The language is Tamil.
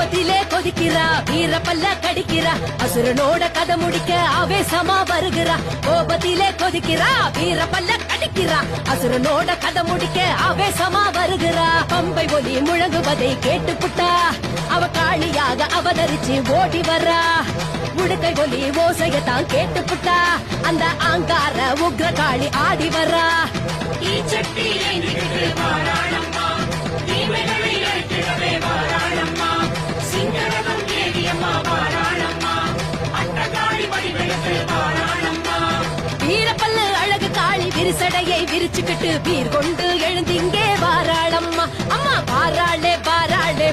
கோபத்திலே கொதிக்கிறா, வீரப்பல்ல கடிக்கிறா, அசுரனோட கதை முடிக்க ஆவேசமா வருகிறா. கோபத்திலே கொதிக்கிறா, வீரப்பல்ல கடிக்கிறா, அசுரனோட கதை முடிக்க ஆவேசமா வருகிறா. பம்பை ஒலி முழங்குவதை கேட்டுப்புட்டா, அவ காளியாக அவதரிச்சு ஓடி வரா. உடுக்கை ஒலி ஓசையத்தான் கேட்டுப்புட்டா, அந்த ஆங்கார உக்ர காளி ஆடி வரா. வீரப்பல்லு அழகு காளி விரிசடையை விரிச்சுக்கிட்டு வீர் கொண்டு எழுந்திங்கே வாராளம்மா. அம்மா வாராளே வாராளே